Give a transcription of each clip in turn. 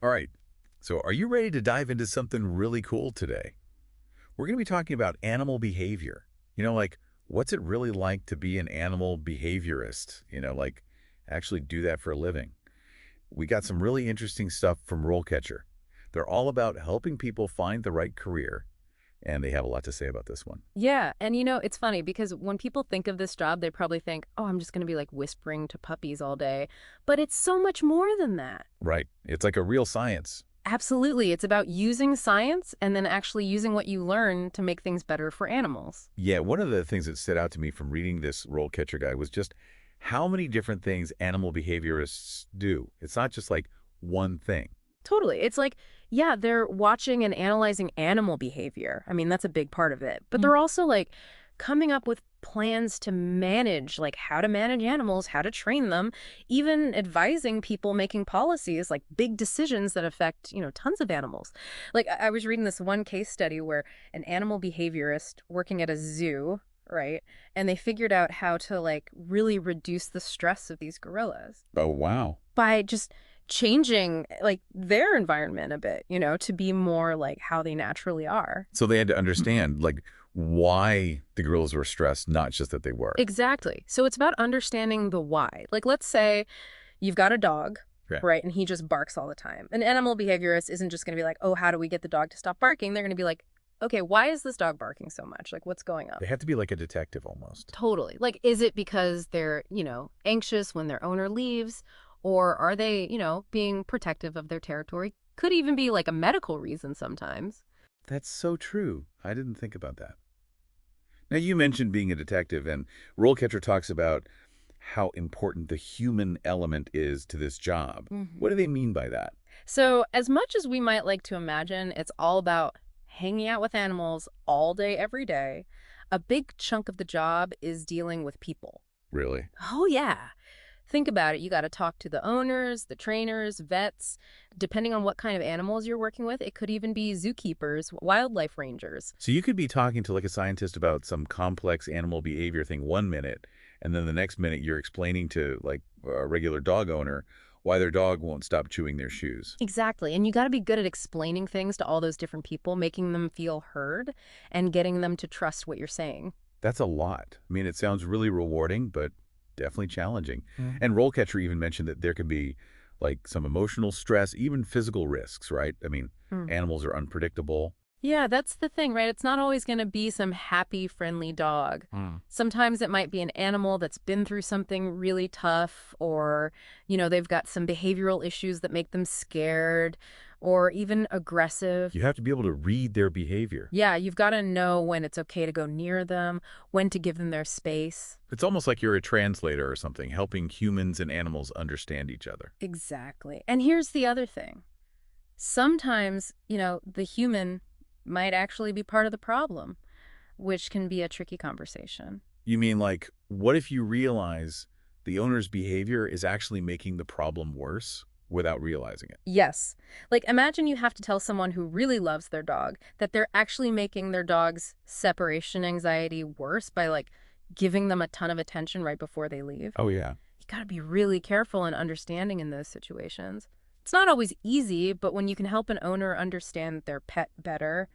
All right, so are you ready to dive into something really cool today? We're going to be talking about animal behavior. Like, what's it really like to be an animal behaviorist? Like, actually do that for a living. We got some really interesting stuff from RoleCatcher. They're all about helping people find the right career, and they have a lot to say about this one. Yeah, and it's funny because when people think of this job, they probably think, oh, I'm just going to be like whispering to puppies all day. But it's so much more than that. Right. It's like a real science. Absolutely. It's about using science and then actually using what you learn to make things better for animals. Yeah, one of the things that stood out to me from reading this RoleCatcher guide was just how many different things animal behaviorists do. It's not just like one thing. Totally. It's like, yeah, they're watching and analyzing animal behavior. I mean, that's a big part of it. But they're also like coming up with plans to manage, like how to manage animals, how to train them, even advising people making policies, like big decisions that affect, tons of animals. Like I was reading this one case study where an animal behaviorist working at a zoo, right? And they figured out how to like really reduce the stress of these gorillas Oh, wow. by just changing like their environment a bit, to be more like how they naturally are. So they had to understand, like, why the gorillas were stressed, not just that they were. Exactly. So it's about understanding the why. Like, let's say you've got a dog, Yeah. right? And he just barks all the time. An animal behaviorist isn't just going to be like, oh, how do we get the dog to stop barking? They're going to be like, okay, why is this dog barking so much? Like, what's going on? They have to be like a detective almost. Totally. Like, is it because they're, anxious when their owner leaves? Or are they, being protective of their territory? Could even be like a medical reason sometimes. That's so true. I didn't think about that. Now, you mentioned being a detective, and RoleCatcher talks about how important the human element is to this job. What do they mean by that? So, as much as we might like to imagine, it's all about hanging out with animals all day, every day. A big chunk of the job is dealing with people. Really? Oh, yeah. Think about it. You got to talk to the owners, the trainers, vets. Depending on what kind of animals you're working with, it could even be zookeepers, wildlife rangers. So you could be talking to like a scientist about some complex animal behavior thing one minute, and then the next minute you're explaining to like a regular dog owner why their dog won't stop chewing their shoes. Exactly. And you got to be good at explaining things to all those different people, making them feel heard and getting them to trust what you're saying. That's a lot. I mean, it sounds really rewarding, but definitely challenging. And RoleCatcher even mentioned that there could be like some emotional stress, even physical risks, right? I mean, animals are unpredictable. Yeah, that's the thing, right? It's not always going to be some happy, friendly dog. Sometimes it might be an animal that's been through something really tough, or, they've got some behavioral issues that make them scared or even aggressive. You have to be able to read their behavior. Yeah, you've got to know when it's okay to go near them, when to give them their space. It's almost like you're a translator or something, helping humans and animals understand each other. Exactly. And here's the other thing. Sometimes, the human might actually be part of the problem, which can be a tricky conversation. You mean like, what if you realize the owner's behavior is actually making the problem worse without realizing it? Yes. Like, imagine you have to tell someone who really loves their dog that they're actually making their dog's separation anxiety worse by, like, giving them a ton of attention right before they leave. Oh, yeah. You got to be really careful and understanding in those situations. It's not always easy, but when you can help an owner understand their pet better,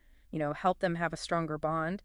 help them have a stronger bond,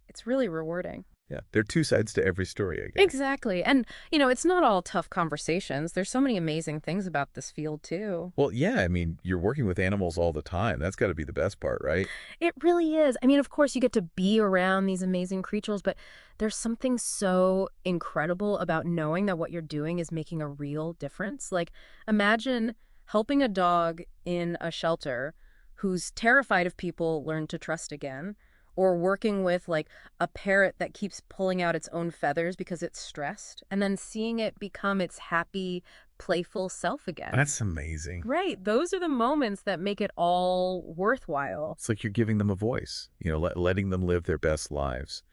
it's really rewarding. Yeah. There are two sides to every story, I guess. Exactly. And, it's not all tough conversations. There's so many amazing things about this field, too. Well, yeah, I mean, you're working with animals all the time. That's got to be the best part, right? It really is. I mean, of course, you get to be around these amazing creatures, but there's something so incredible about knowing that what you're doing is making a real difference. Like, imagine helping a dog in a shelter who's terrified of people learn to trust again, or working with like a parrot that keeps pulling out its own feathers because it's stressed, and then seeing it become its happy, playful self again. That's amazing. Right. Those are the moments that make it all worthwhile. It's like you're giving them a voice, letting them live their best lives.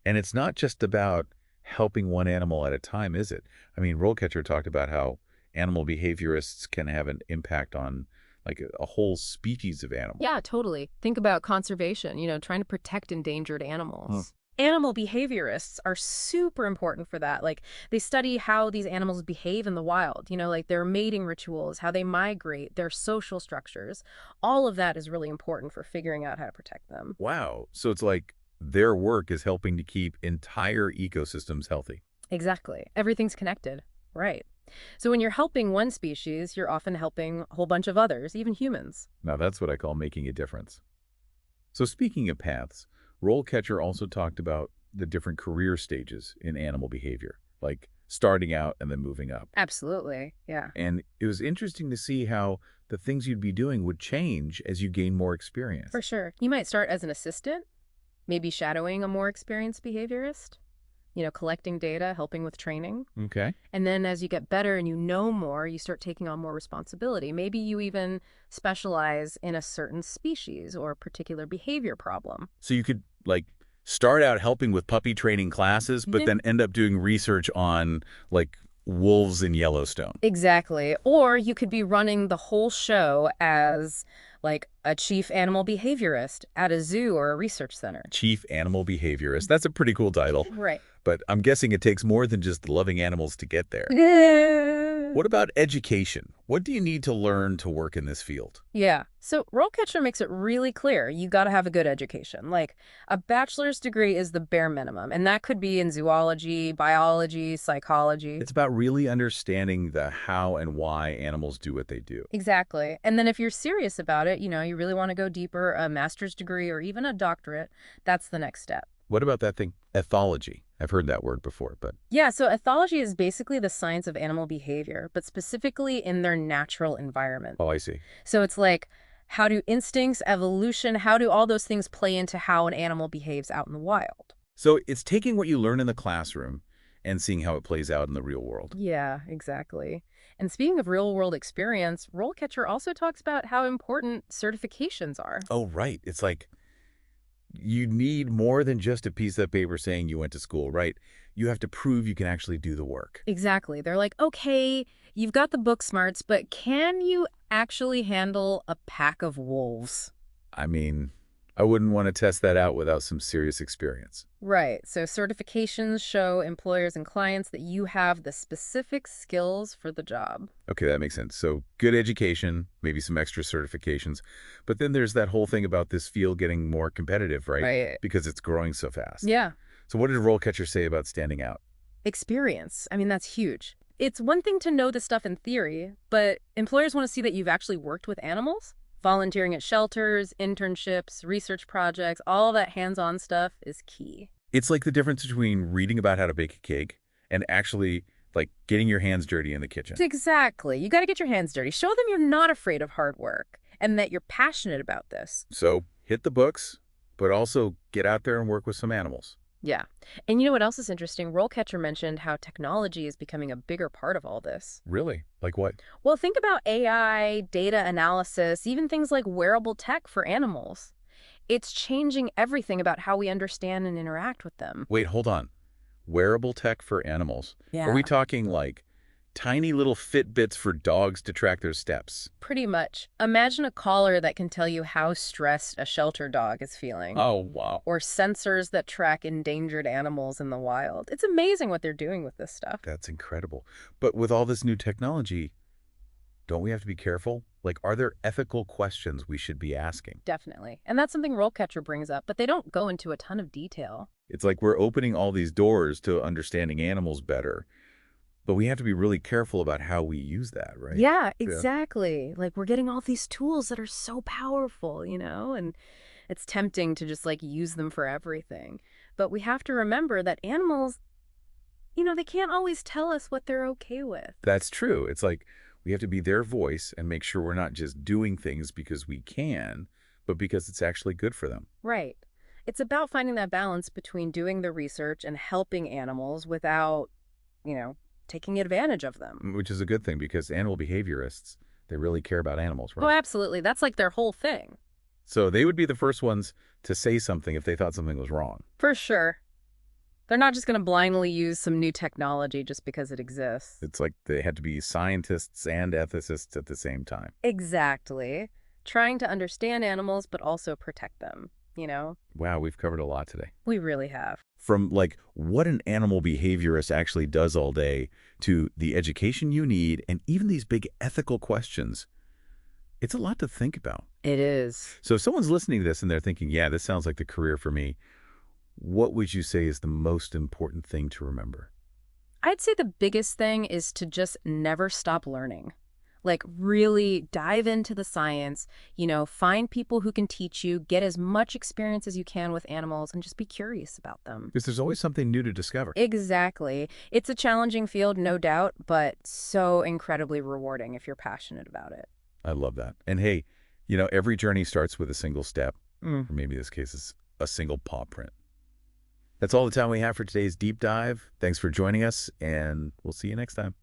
And it's not just about helping one animal at a time, is it? I mean, RoleCatcher talked about how animal behaviorists can have an impact on like a whole species of animals. Yeah, totally. Think about conservation, trying to protect endangered animals. Animal behaviorists are super important for that. Like, they study how these animals behave in the wild, like their mating rituals, how they migrate, their social structures. All of that is really important for figuring out how to protect them. Wow. So it's like their work is helping to keep entire ecosystems healthy. Exactly. Everything's connected. Right. So when you're helping one species, you're often helping a whole bunch of others, even humans. Now that's what I call making a difference. So speaking of paths, RoleCatcher also talked about the different career stages in animal behavior, like starting out and then moving up. Absolutely. Yeah. And it was interesting to see how the things you'd be doing would change as you gain more For experience. sure. You might start as an assistant, maybe shadowing a more experienced behaviorist, collecting data, helping with training. Okay. And then as you get better and you know more, you start taking on more responsibility. Maybe you even specialize in a certain species or particular behavior problem. So you could like start out helping with puppy training classes, but Mhm. then end up doing research on like wolves in Yellowstone. Exactly. Or you could be running the whole show as like a chief animal behaviorist at a zoo or a research center. Chief Animal Behaviorist. That's a pretty cool title, Right. but I'm guessing it takes more than just loving animals to get there. What about education? What do you need to learn to work in this field? Yeah. So RoleCatcher makes it really clear you got to have a good education. Like a bachelor's degree is the bare minimum, and that could be in zoology, biology, psychology. It's about really understanding the how and why animals do what they do. Exactly. And then if you're serious about it, you really want to go deeper, a master's degree or even a doctorate, that's the next step. What about that thing, ethology? I've heard that word before, but Yeah, so ethology is basically the science of animal behavior, but specifically in their natural environment. oh, I see. So it's like, how do instincts, evolution, how do all those things play into how an animal behaves out in the wild? So it's taking what you learn in the classroom and seeing how it plays out in the real world. Yeah, exactly. And speaking of real world experience, RoleCatcher also talks about how important certifications are. Oh, right. It's like you need more than just a piece of paper saying you went to school, right? You have to prove you can actually do the work. Exactly. They're like, okay, you've got the book smarts, but can you actually handle a pack of wolves? I mean, I wouldn't want to test that out without some serious experience. Right. So certifications show employers and clients that you have the specific skills for the job. Okay, that makes sense. So good education, maybe some extra certifications. But then there's that whole thing about this field getting more competitive, right? Right. Because it's growing so fast. Yeah. So what did RoleCatcher say about standing out? Experience. I mean, that's huge. It's one thing to know the stuff in theory, but employers want to see that you've actually worked with animals. Volunteering at shelters, internships, research projects, all that hands-on stuff is key. It's like the difference between reading about how to bake a cake and actually like getting your hands dirty in the kitchen. Exactly. You got to get your hands dirty. Show them you're not afraid of hard work and that you're passionate about this. So hit the books, but also get out there and work with some animals. Yeah. And you know what else is interesting? RoleCatcher mentioned how technology is becoming a bigger part of all this. Really? Like what? Well, think about AI, data analysis, even things like wearable tech for animals. It's changing everything about how we understand and interact with them. Wait, hold on. Wearable tech for animals. Are Yeah. we talking like tiny little Fitbits for dogs to track their steps? Pretty much. Imagine a collar that can tell you how stressed a shelter dog is feeling. Oh, wow. Or sensors that track endangered animals in the wild. It's amazing what they're doing with this stuff. That's incredible. But with all this new technology, don't we have to be careful? Like, are there ethical questions we should be asking? Definitely. And that's something RoleCatcher brings up, but they don't go into a ton of detail. It's like we're opening all these doors to understanding animals better, but we have to be really careful about how we use that, right? Yeah, exactly. Like we're getting all these tools that are so powerful, and it's tempting to just like use them for everything. But we have to remember that animals, they can't always tell us what they're okay with. That's true. It's like we have to be their voice and make sure we're not just doing things because we can, but because it's actually good for them. Right. It's about finding that balance between doing the research and helping animals without, taking advantage of them. Which is a good thing because animal behaviorists, they really care about animals, Oh, right? absolutely. That's like their whole thing. So they would be the first ones to say something if they thought something was wrong. For sure. They're not just going to blindly use some new technology just because it exists. It's like they had to be scientists and ethicists at the same time. Exactly. Trying to understand animals, but also protect them. you know? Wow, we've covered a lot today. We really have. From like what an animal behaviorist actually does all day to the education you need and even these big ethical questions. It's a lot to think about. It is. So if someone's listening to this and they're thinking, yeah, this sounds like the career for me, what would you say is the most important thing to remember? I'd say the biggest thing is to just never stop learning. Like, really dive into the science, find people who can teach you, get as much experience as you can with animals, and just be curious about them. Because there's always something new to discover. Exactly. It's a challenging field, no doubt, but so incredibly rewarding if you're passionate about it. I love that. And hey, every journey starts with a single step, Mm. or maybe this case is a single paw print. That's all the time we have for today's deep dive. Thanks for joining us, and we'll see you next time.